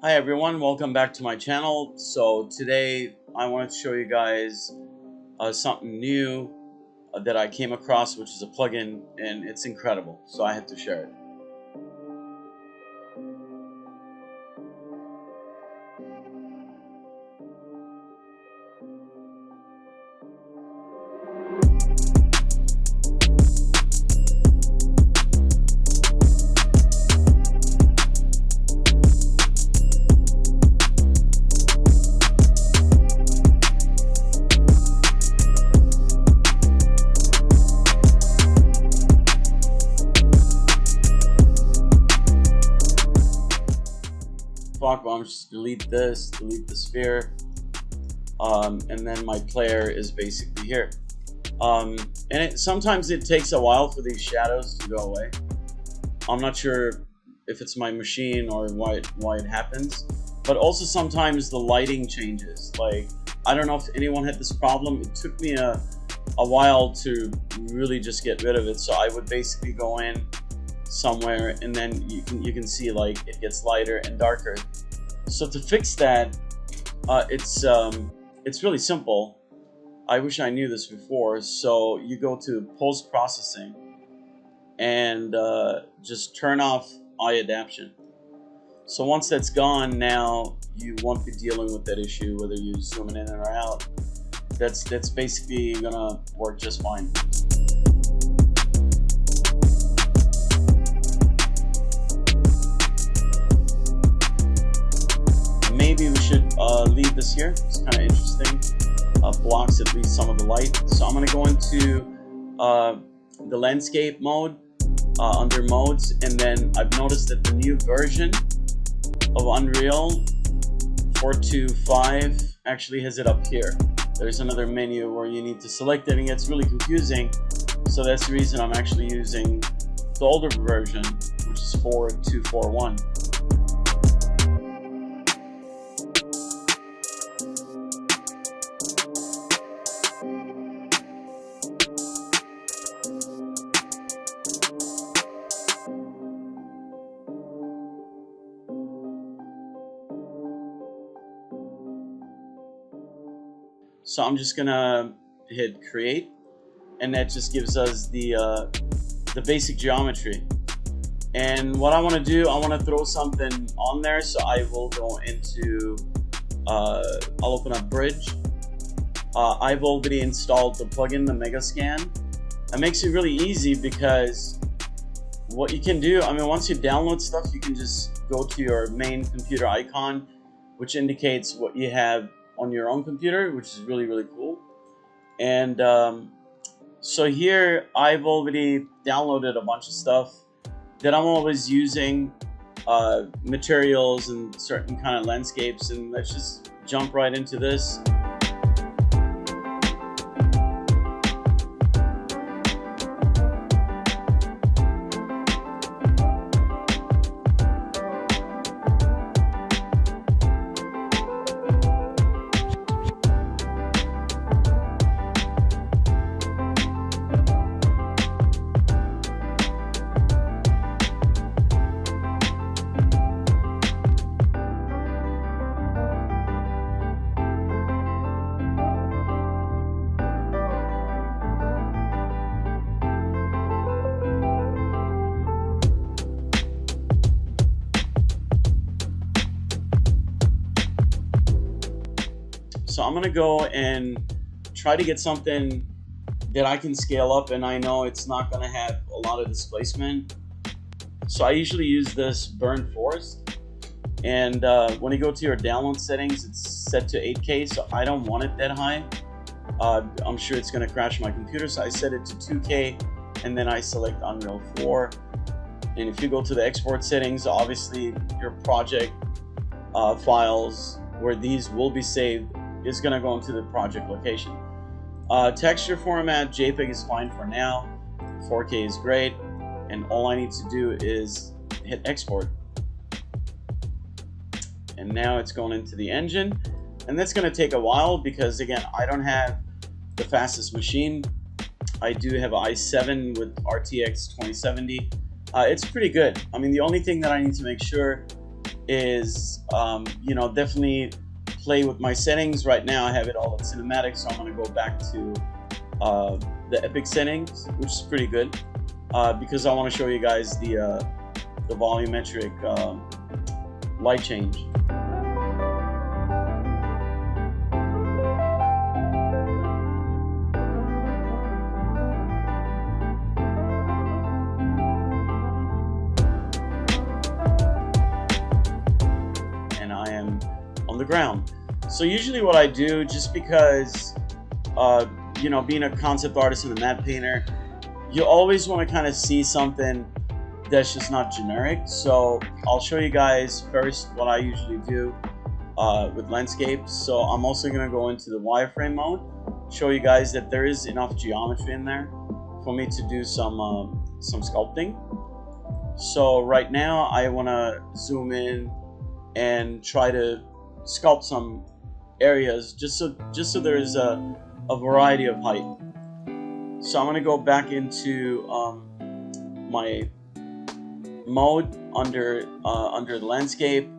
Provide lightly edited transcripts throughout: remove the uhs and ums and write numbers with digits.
Hi everyone, welcome back to my channel. So today I wanted to show you guys something new that I came across, which is a plugin, and it's incredible. So I had to share it. Fuck, well, I'm just delete this, delete the sphere, and then my player is basically here. And sometimes it takes a while for these shadows to go away. I'm not sure if it's my machine or why it happens, but also sometimes the lighting changes. Like, I don't know if anyone had this problem. It took me a while to really just get rid of it. So I would basically go in somewhere and then you can see like it gets lighter and darker. So to fix that, it's really simple. I wish I knew this before. So you go to post-processing and just turn off eye adaptation. So once that's gone, now you won't be dealing with that issue whether you zoom in or out. That's basically gonna work just fine. Maybe we should leave this here. It's kind of interesting. Blocks at least some of the light. So I'm gonna go into the landscape mode under modes, and then I've noticed that the new version of Unreal 4.2.5 actually has it up here. There's another menu where you need to select it, and it's really confusing. So that's the reason I'm actually using the older version, which is 4.2.4.1. So I'm just gonna hit create, and that just gives us the basic geometry. And what I want to do, I want to throw something on there. So I will go into I'll open up Bridge. I've already installed the plugin, the Megascan. It makes it really easy because what you can do, I mean, once you download stuff, you can just go to your main computer icon, which indicates what you have on your own computer, which is really, really cool. And so here I've already downloaded a bunch of stuff that I'm always using, materials and certain kind of landscapes, and let's just jump right into this. So I'm gonna go and try to get something that I can scale up, and I know it's not gonna have a lot of displacement. So I usually use this burn forest, and when you go to your download settings, it's set to 8K, so I don't want it that high. I'm sure it's gonna crash my computer, so I set it to 2K, and then I select Unreal 4. And if you go to the export settings, obviously your project files where these will be saved is going to go into the project location. Texture format, JPEG is fine for now. 4K is great, and all I need to do is hit export. And now it's going into the engine, and that's going to take a while because, again, I don't have the fastest machine. I do have an i7 with RTX 2070. It's pretty good. I mean, the only thing that I need to make sure is, you know, definitely play with my settings. Right now I have it all at cinematic, so I'm going to go back to the epic settings, which is pretty good, because I want to show you guys the volumetric light change. And I am on the ground. So usually what I do, just because you know, being a concept artist and a matte painter, you always want to kind of see something that's just not generic. So I'll show you guys first what I usually do with landscapes. So I'm also going to go into the wireframe mode, show you guys that there is enough geometry in there for me to do some sculpting. So right now I want to zoom in and try to sculpt some areas just so there's a variety of height. So I'm going to go back into my mode under the landscape,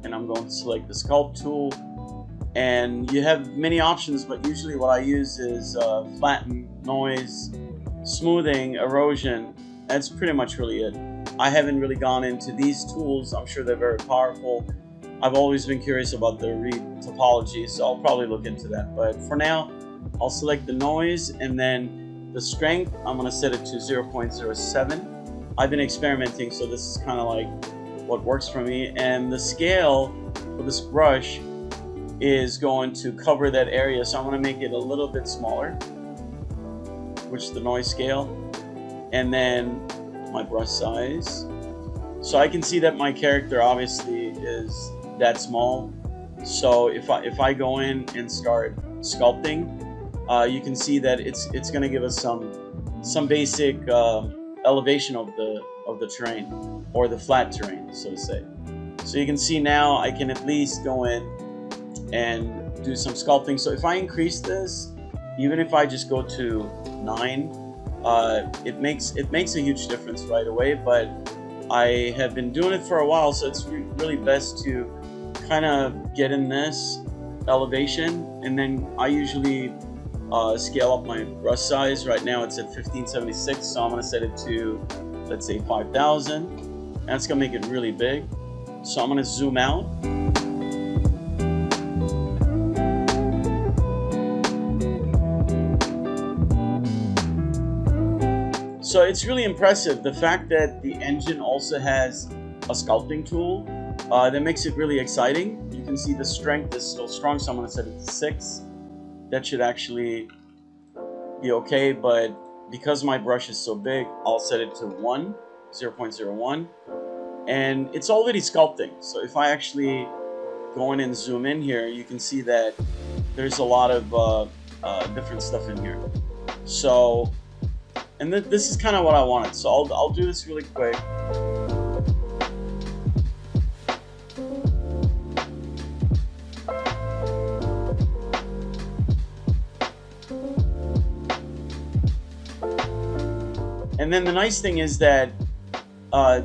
and I'm going to select the sculpt tool, and you have many options, but usually what I use is flatten, noise, smoothing, erosion. That's pretty much really it. I haven't really gone into these tools. I'm sure they're very powerful. I've always been curious about the read topology, so I'll probably look into that. But for now, I'll select the noise, and then the strength, I'm going to set it to 0.07. I've been experimenting, so this is kind of like what works for me. And the scale for this brush is going to cover that area, so I'm going to make it a little bit smaller, which is the noise scale. And then my brush size. So I can see that my character obviously is that small. So if I go in and start sculpting, you can see that it's going to give us some basic elevation of the terrain, or the flat terrain, so to say. So you can see now I can at least go in and do some sculpting. So if I increase this, even if I just go to 9, it makes a huge difference right away. But I have been doing it for a while, so it's really best to kind of get in this elevation, and then I usually scale up my brush size. Right now it's at 1576, so I'm going to set it to, let's say, 5000. That's going to make it really big. So I'm going to zoom out. So it's really impressive, the fact that the engine also has a sculpting tool. That makes it really exciting. You can see the strength is still strong, so I'm going to set it to 6. That should actually be okay, but because my brush is so big, I'll set it to 0.01. And it's already sculpting. So if I actually go in and zoom in here, you can see that there's a lot of different stuff in here. So, and this is kind of what I wanted. So I'll do this really quick. And then the nice thing is that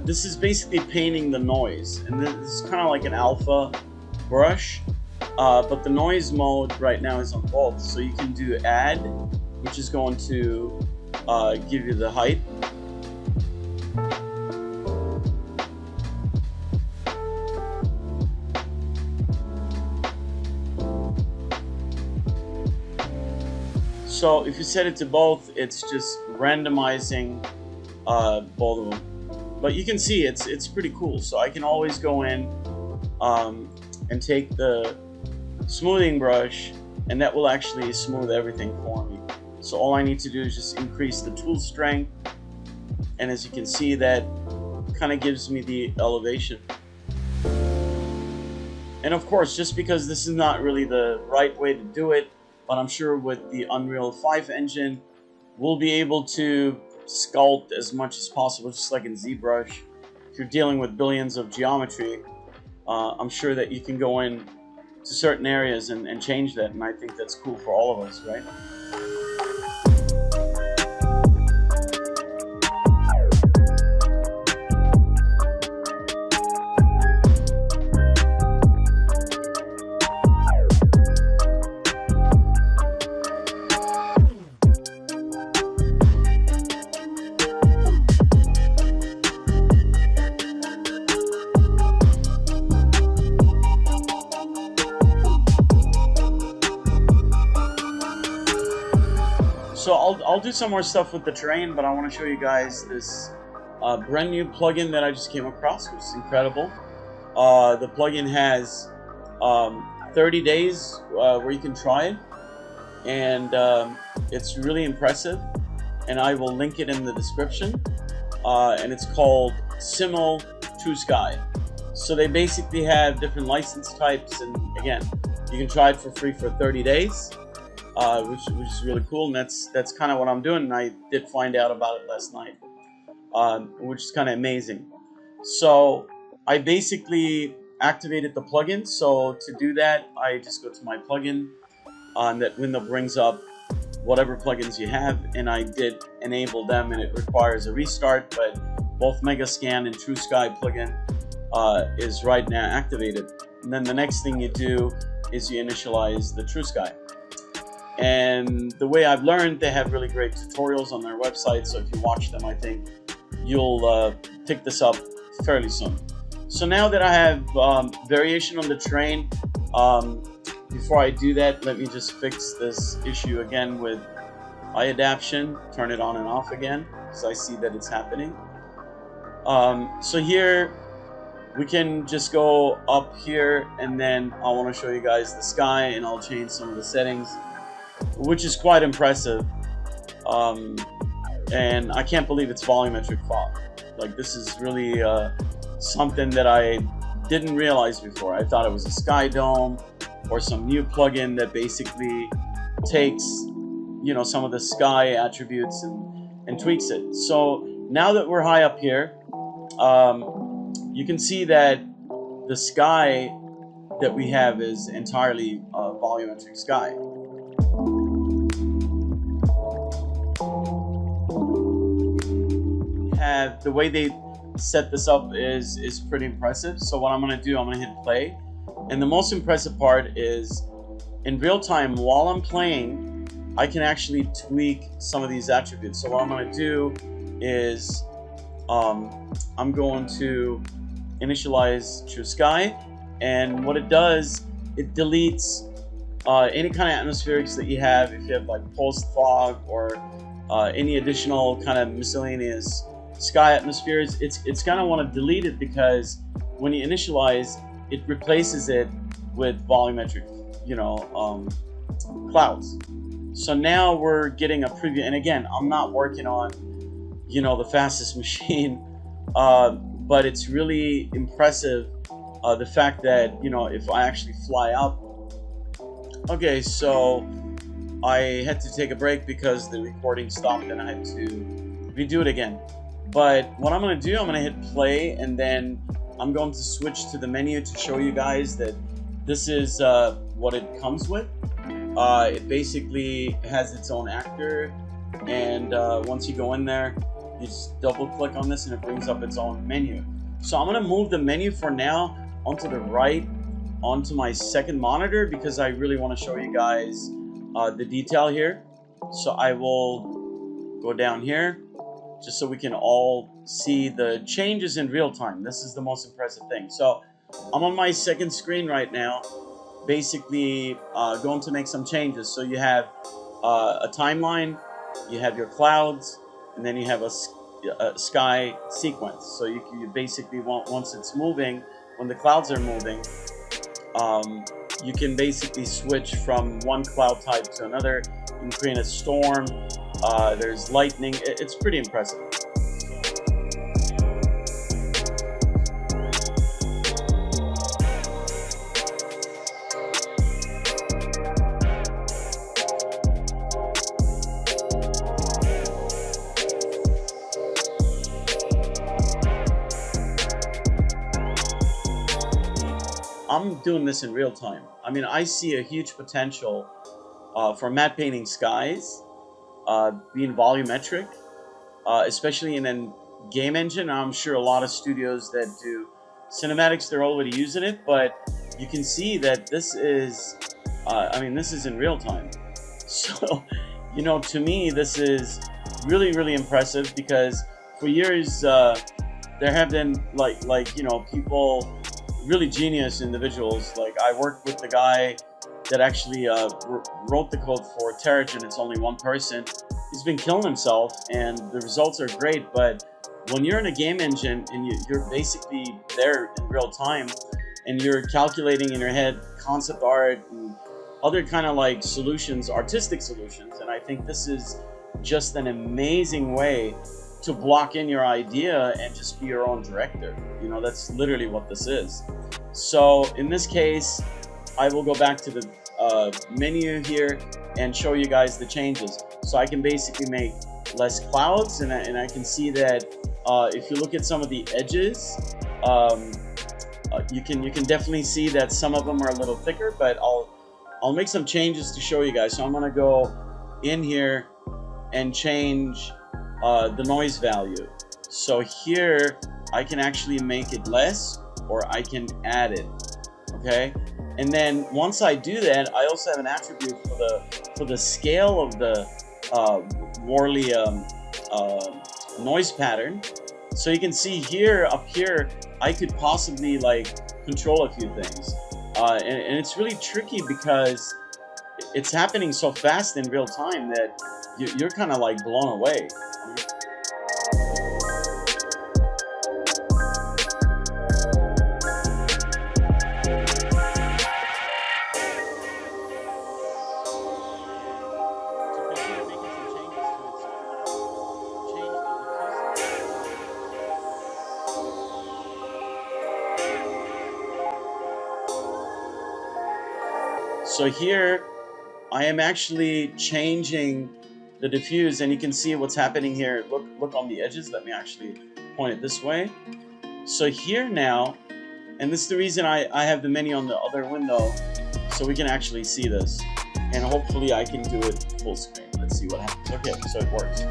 this is basically painting the noise, and this is kind of like an alpha brush, but the noise mode right now is on both. So you can do add, which is going to give you the height. So if you set it to both, it's just randomizing both of them. But you can see it's pretty cool. So I can always go in and take the smoothing brush, and that will actually smooth everything for me. So all I need to do is just increase the tool strength, and as you can see, that kind of gives me the elevation. And of course, just because this is not really the right way to do it, but I'm sure with the Unreal 5 engine, we'll be able to sculpt as much as possible, just like in ZBrush. If you're dealing with billions of geometry, I'm sure that you can go in to certain areas and change that, and I think that's cool for all of us, right? So I'll do some more stuff with the terrain, but I want to show you guys this brand new plugin that I just came across, which is incredible. The plugin has 30 days where you can try it, and it's really impressive, and I will link it in the description. And it's called TrueSky. So they basically have different license types, and again, you can try it for free for 30 days, which is really cool, and that's kind of what I'm doing. And I did find out about it last night, which is kind of amazing. So I basically activated the plugin. So to do that, I just go to my plugin, and that window brings up whatever plugins you have, and I did enable them, and it requires a restart, but both Megascan and TrueSky plugin is right now activated. And then the next thing you do is you initialize the TrueSky. And the way I've learned, they have really great tutorials on their website, so if you watch them, I think you'll pick this up fairly soon. So now that I have variation on the terrain, before I do that, let me just fix this issue again with eye adaptation, turn it on and off again, because I see that it's happening. So here, we can just go up here, and then I want to show you guys the sky, and I'll change some of the settings, which is quite impressive. And I can't believe it's volumetric fog. Like, this is really something that I didn't realize before. I thought it was a sky dome or some new plugin that basically takes, you know, some of the sky attributes and tweaks it. So now that we're high up here, you can see that the sky that we have is entirely volumetric sky. The way they set this up is pretty impressive. So what I'm going to do, I'm going to hit play, and the most impressive part is in real time while I'm playing, I can actually tweak some of these attributes. So what I'm going to do is I'm going to initialize TrueSky, and what it does, it deletes any kind of atmospherics that you have. If you have like pulsed fog or any additional kind of miscellaneous sky atmospheres, it's gonna want to delete it, because when you initialize, it replaces it with volumetric, you know, clouds. So now we're getting a preview, and again, I'm not working on, you know, the fastest machine, but it's really impressive, the fact that, you know, if I actually fly up. Okay, so I had to take a break because the recording stopped, and I had to redo it again. But what I'm going to do, I'm going to hit play, and then I'm going to switch to the menu to show you guys that this is what it comes with. It basically has its own actor, and once you go in there, you just double click on this and it brings up its own menu. So I'm going to move the menu for now onto the right, onto my second monitor, because I really want to show you guys the detail here. So I will go down here, just so we can all see the changes in real time. This is the most impressive thing. So I'm on my second screen right now, basically going to make some changes. So you have a timeline, you have your clouds, and then you have a sky sequence. So you basically want, once it's moving, when the clouds are moving, you can basically switch from one cloud type to another. You can create a storm. There's lightning. It's pretty impressive. I'm doing this in real time. I mean, I see a huge potential for matte painting skies being volumetric, especially in a game engine. I'm sure a lot of studios that do cinematics, they're already using it, but you can see that this is, I mean, this is in real time. So, you know, to me, this is really, really impressive, because for years, there have been like, you know, people, really genius individuals. Like, I worked with the guy that actually wrote the code for Terrigen. It's only one person, he's been killing himself, and the results are great. But when you're in a game engine and you're basically there in real time, and you're calculating in your head concept art and other kind of like solutions, artistic solutions, and I think this is just an amazing way to block in your idea and just be your own director. You know, that's literally what this is. So in this case, I will go back to the menu here and show you guys the changes. So I can basically make less clouds, and I can see that if you look at some of the edges, you can definitely see that some of them are a little thicker, but I'll make some changes to show you guys. So I'm gonna go in here and change the noise value. So here I can actually make it less, or I can add it. Okay, and then once I do that, I also have an attribute for the scale of the Worley noise pattern. So you can see here, up here, I could possibly like control a few things, and it's really tricky because it's happening so fast in real time that you're kind of like blown away. So here, I am actually changing the diffuse, and you can see what's happening here. Look on the edges. Let me actually point it this way. So here now, and this is the reason I have the menu on the other window, so we can actually see this. And hopefully I can do it full screen. Let's see what happens. Okay, so it works.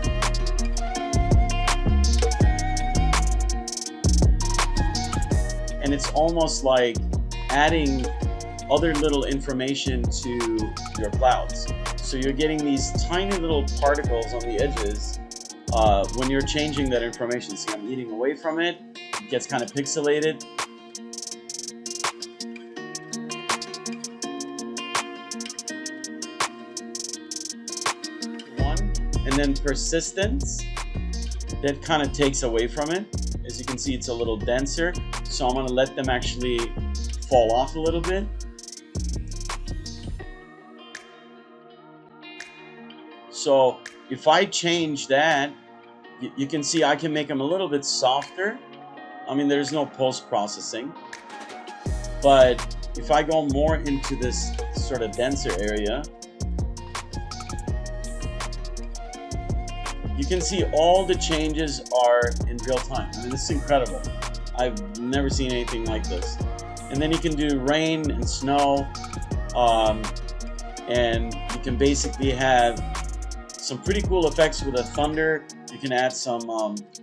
And it's almost like adding other little information to your clouds. So you're getting these tiny little particles on the edges when you're changing that information. See, I'm eating away from it. It gets kind of pixelated. And then persistence, that kind of takes away from it. As you can see, it's a little denser. So I'm gonna let them actually fall off a little bit. So if I change that, you can see I can make them a little bit softer. I mean, there's no post-processing. But if I go more into this sort of denser area, you can see all the changes are in real time. I mean, this is incredible. I've never seen anything like this. And then you can do rain and snow, and you can basically have some pretty cool effects with the thunder. You can add some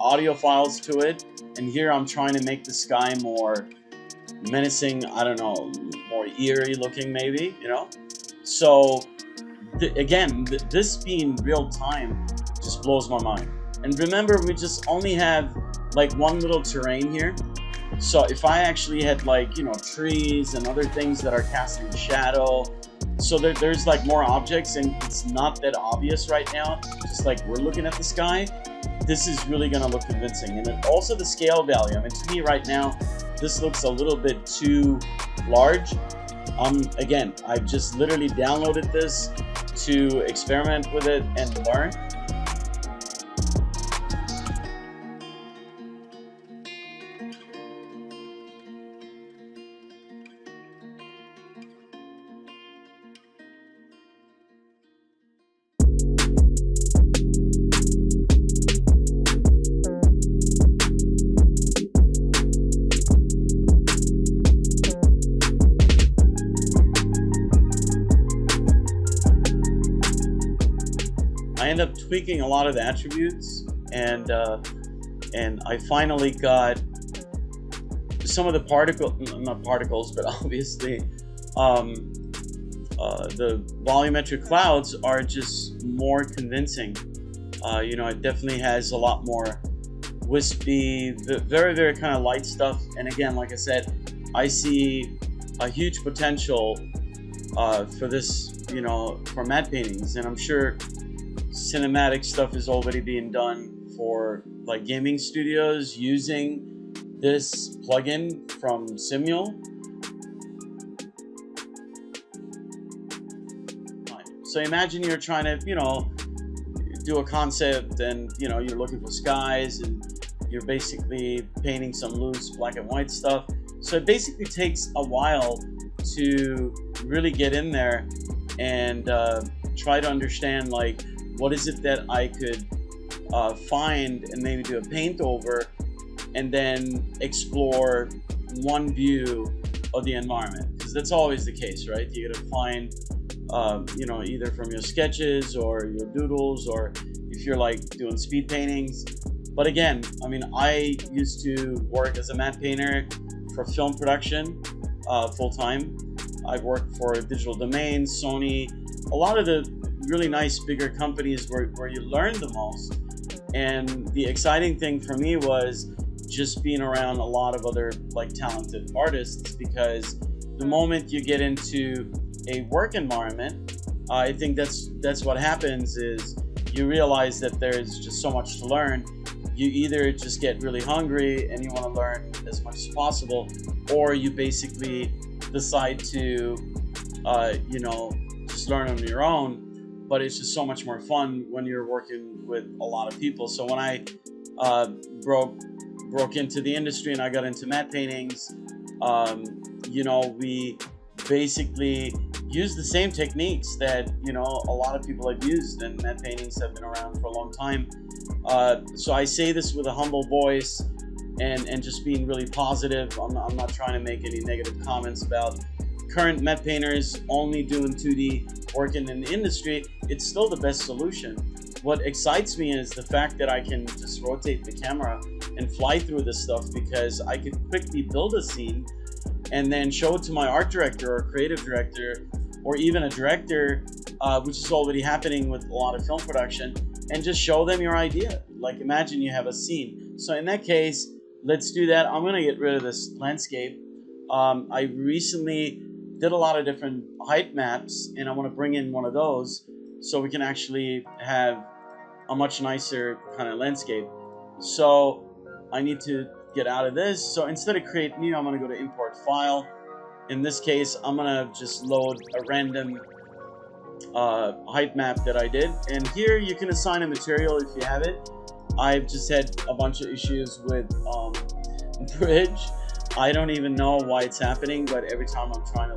audio files to it. And here I'm trying to make the sky more menacing, I don't know, more eerie looking maybe, you know? So again, this being real time just blows my mind. And remember, we just only have like one little terrain here. So if I actually had like, you know, trees and other things that are casting shadow, so there's like more objects, and it's not that obvious right now, just like we're looking at the sky, this is really gonna look convincing. And then also the scale value, I mean, to me right now, this looks a little bit too large. Again, I've just literally downloaded this to experiment with it and learn. I end up tweaking a lot of the attributes, and I finally got some of the not particles, but obviously the volumetric clouds are just more convincing. You know, it definitely has a lot more wispy, very, very kind of light stuff. And again, like I said, I see a huge potential for this, you know, for matte paintings, and I'm sure cinematic stuff is already being done for like gaming studios using this plugin from Simul. So imagine you're trying to, do a concept, and you're looking for skies, and you're basically painting some loose black and white stuff. So it basically takes a while to really get in there and try to understand, like, what is it that I could find and maybe do a paint over, and then explore one view of the environment, because that's always the case, right? You gotta find either from your sketches or your doodles, or if you're like doing speed paintings. But again, I mean, I used to work as a matte painter for film production full-time. I've worked for Digital Domain, Sony, a lot of the really nice bigger companies where you learn the most. And the exciting thing for me was just being around a lot of other like talented artists, because the moment you get into a work environment, I think that's what happens, is you realize that there's just so much to learn. You either just get really hungry and you want to learn as much as possible, or you basically decide to just learn on your own. But it's just so much more fun when you're working with a lot of people. So when I broke into the industry and I got into matte paintings, we basically use the same techniques that a lot of people have used, and matte paintings have been around for a long time. So I say this with a humble voice and just being really positive. I'm not trying to make any negative comments about current matte painters only doing 2D, working in the industry. It's still the best solution. What excites me is the fact that I can just rotate the camera and fly through this stuff, because I could quickly build a scene and then show it to my art director or creative director, or even a director, which is already happening with a lot of film production, and just show them your idea. Like, imagine you have a scene. So in that case, let's do that. I'm gonna get rid of this landscape. I recently did a lot of different height maps, and I want to bring in one of those so we can actually have a much nicer kind of landscape. So I need to get out of this. So instead of create new, I'm going to go to import file. In this case, I'm going to just load a random height map that I did. And here you can assign a material if you have it. I've just had a bunch of issues with bridge. I don't even know why it's happening, but every time I'm trying to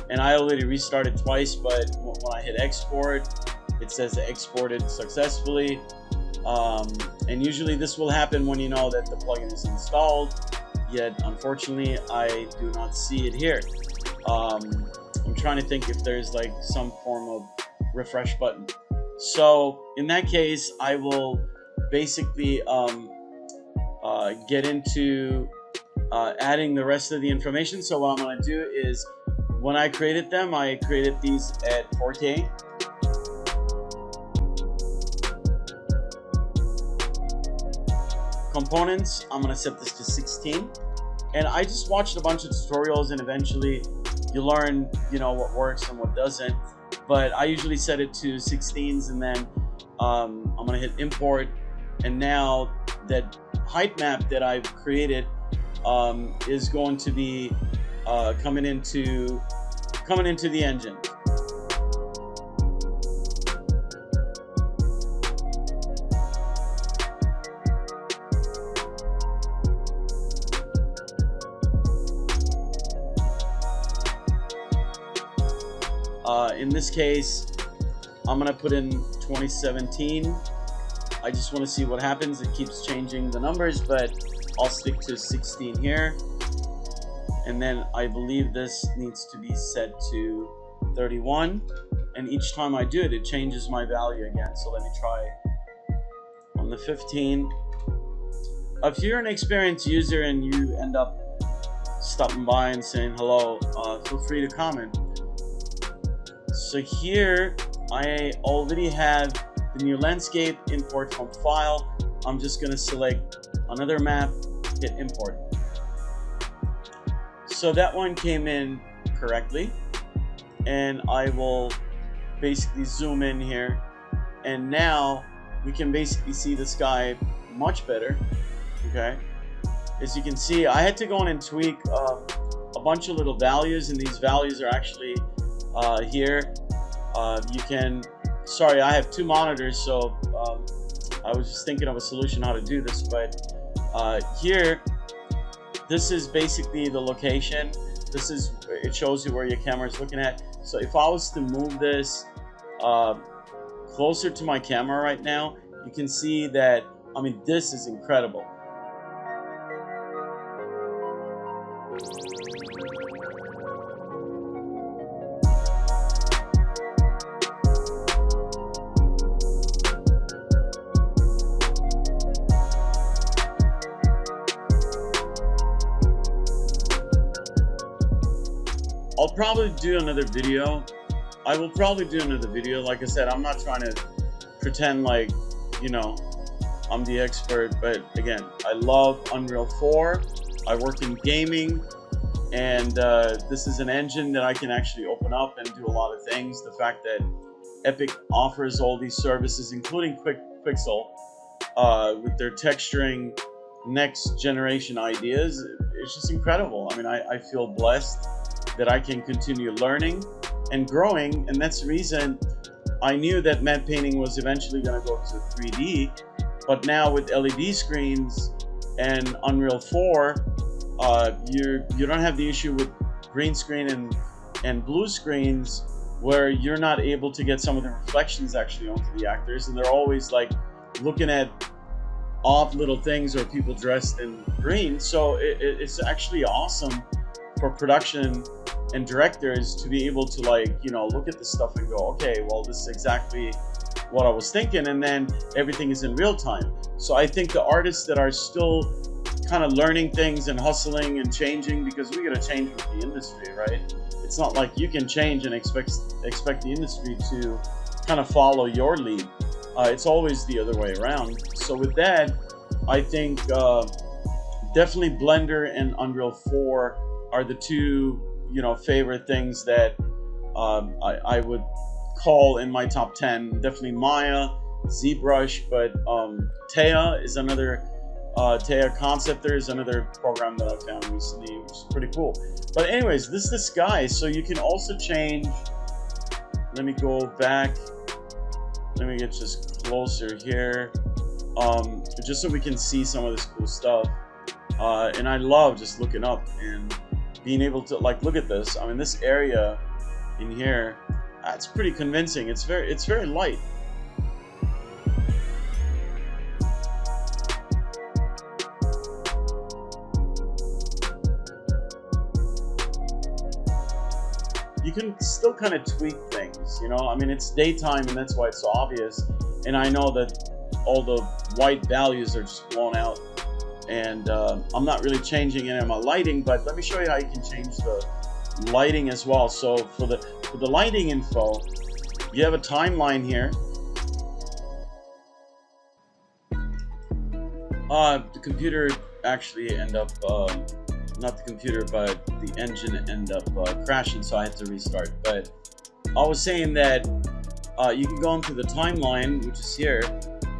and I already restarted twice, but when I hit export, it says exported successfully. And usually this will happen when you know that the plugin is installed, yet unfortunately I do not see it here. I'm trying to think if there's like some form of refresh button. So in that case, I will basically get into adding the rest of the information. So what I'm going to do is, when I created them, I created these at 4K. Components, I'm going to set this to 16. And I just watched a bunch of tutorials, and eventually you learn, what works and what doesn't. But I usually set it to 16s, and then I'm going to hit import. And now that height map that I've created is going to be coming into the engine. In this case, I'm gonna put in 2017. I just want to see what happens. It keeps changing the numbers, but I'll stick to 16 here. And then I believe this needs to be set to 31. And each time I do it, it changes my value again. So let me try on the 15. If you're an experienced user and you end up stopping by and saying hello, feel free to comment. So here I already have the new landscape, import from file. I'm just going to select another map, hit import. So that one came in correctly, and I will basically zoom in here and now we can basically see the sky much better. Okay, as you can see, I had to go in and tweak a bunch of little values, and these values are actually here. You can, sorry, I have two monitors, so I was just thinking of a solution how to do this, but here, this is basically the location. This is, it shows you where your camera is looking at. So if I was to move this closer to my camera right now, you can see that, I mean, this is incredible. I'll probably do another video. I will probably do another video. Like I said, I'm not trying to pretend like, you know, I'm the expert, but again, I love Unreal 4. I work in gaming, and this is an engine that I can actually open up and do a lot of things. The fact that Epic offers all these services, including Quixel, with their texturing next generation ideas, it's just incredible. I mean, I feel blessed that I can continue learning and growing, and that's the reason I knew that matte painting was eventually going to go to 3D. But now with LED screens and Unreal 4, you don't have the issue with green screen and blue screens where you're not able to get some of the reflections actually onto the actors, and they're always like looking at odd little things or people dressed in green. So it's actually awesome for production and directors to be able to, like, you know, look at this stuff and go, okay, well, this is exactly what I was thinking, and then everything is in real time. So I think the artists that are still kind of learning things and hustling and changing, because we got to change with the industry, right? It's not like you can change and expect the industry to kind of follow your lead. It's always the other way around. So with that, I think definitely Blender and Unreal 4 are the two, you know, favorite things that I would call in my top 10. Definitely Maya, ZBrush, but Taya is another, Taya Conceptor is another program that I found recently, which is pretty cool. But anyways, this is the sky, so you can also change. Let me go back. Let me get just closer here, just so we can see some of this cool stuff. And I love just looking up and being able to, like, look at this. I mean, this area in here, that's pretty convincing. It's very light. You can still kind of tweak things, you know? I mean, it's daytime, and that's why it's so obvious. And I know that all the white values are just blown out. And I'm not really changing any of my lighting, but let me show you how you can change the lighting as well. So for the lighting info, you have a timeline here. The computer actually ended up, not the computer, but the engine ended up crashing, so I had to restart. But I was saying that you can go into the timeline, which is here,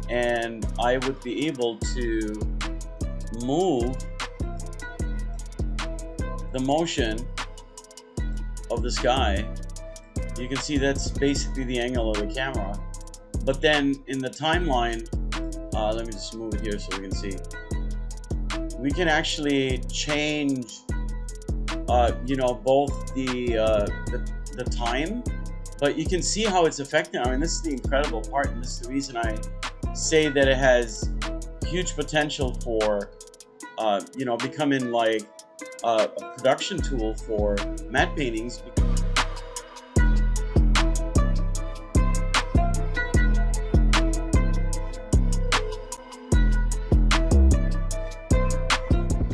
and I would be able to move the motion of the sky. You can see that's basically the angle of the camera. But then in the timeline, let me just move it here so we can see. We can actually change, you know, both the time, but you can see how it's affecting. I mean, this is the incredible part, and this is the reason I say that it has huge potential for, you know, becoming like a production tool for matte paintings.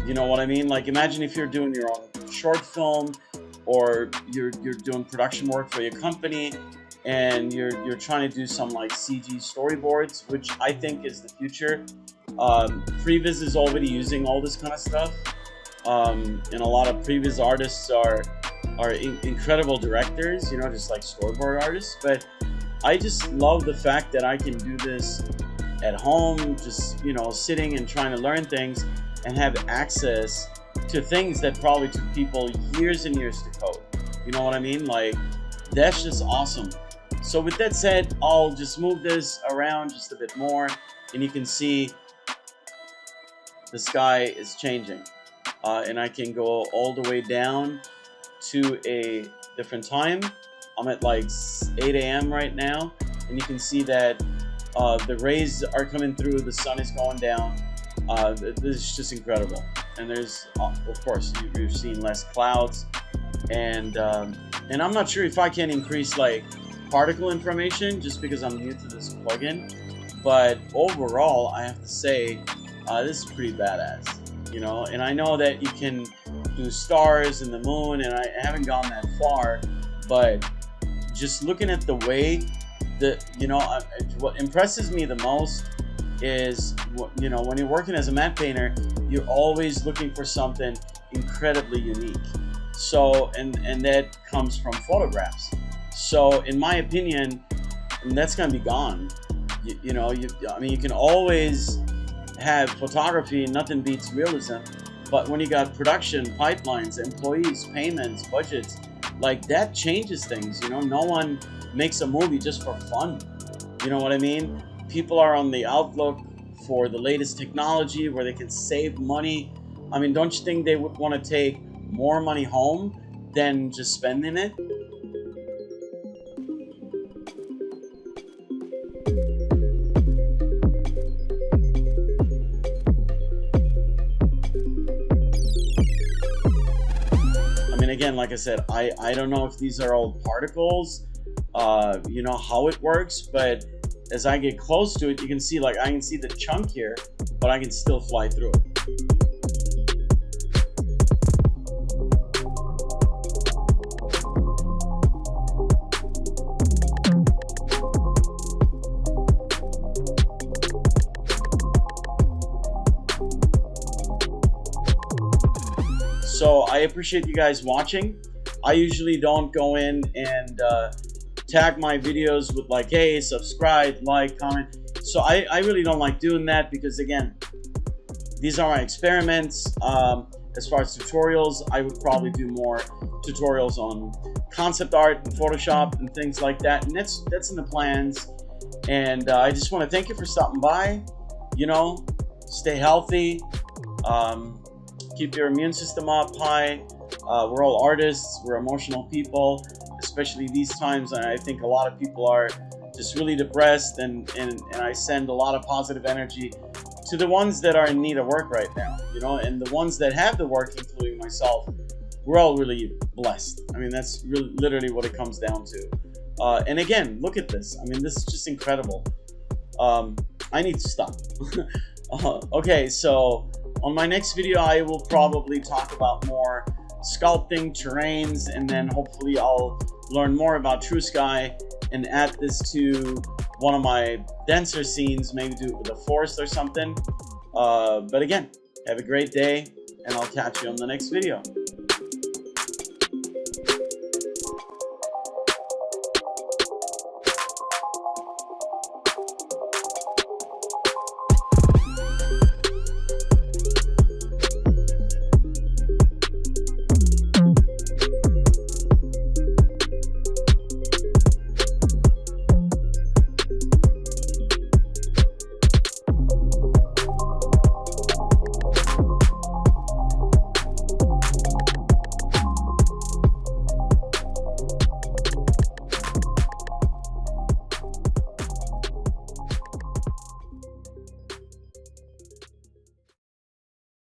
You know what I mean? Like, imagine if you're doing your own short film, or you're doing production work for your company, and you're trying to do some like CG storyboards, which I think is the future. Previs is already using all this kind of stuff, and a lot of Previs artists are incredible directors, you know, just like storyboard artists. But I just love the fact that I can do this at home, just, you know, sitting and trying to learn things and have access to things that probably took people years and years to code. You know what I mean? Like, that's just awesome. So with that said, I'll just move this around just a bit more, and you can see the sky is changing. And I can go all the way down to a different time. I'm at like 8 a.m. right now, and you can see that the rays are coming through, the sun is going down. This is just incredible. And there's, of course, you're seeing less clouds, and I'm not sure if I can increase like particle information just because I'm new to this plugin, but overall I have to say this is pretty badass. You know, and I know that you can do stars and the moon, and I haven't gone that far, but just looking at the way that, you know, what impresses me the most is, you know, when you're working as a matte painter, you're always looking for something incredibly unique. So, and that comes from photographs. So, in my opinion, that's gonna be gone. You know, I mean, you can always have photography, nothing beats realism, but when you got production, pipelines, employees, payments, budgets, like that changes things. You know, no one makes a movie just for fun. You know what I mean? People are on the outlook for the latest technology where they can save money. I mean, don't you think they would want to take more money home than just spending it? Again, like I said, I don't know if these are all particles, you know how it works, but as I get close to it, you can see, like, I can see the chunk here, but I can still fly through it. So I appreciate you guys watching. I usually don't go in and tag my videos with like, hey, subscribe, like, comment. So I really don't like doing that because, again, these are my experiments. As far as tutorials, I would probably do more tutorials on concept art and Photoshop and things like that. And that's in the plans. And I just want to thank you for stopping by. You know, stay healthy. Keep your immune system up high. We're all artists. We're emotional people, especially these times. And I think a lot of people are just really depressed, and I send a lot of positive energy to the ones that are in need of work right now, you know, and the ones that have the work, including myself. We're all really blessed. I mean, that's really literally what it comes down to. And again, look at this. I mean, this is just incredible. I need to stop. Okay, so on my next video, I will probably talk about more sculpting, terrains, and then hopefully I'll learn more about TrueSky and add this to one of my denser scenes, maybe do it with a forest or something. But again, have a great day, and I'll catch you on the next video.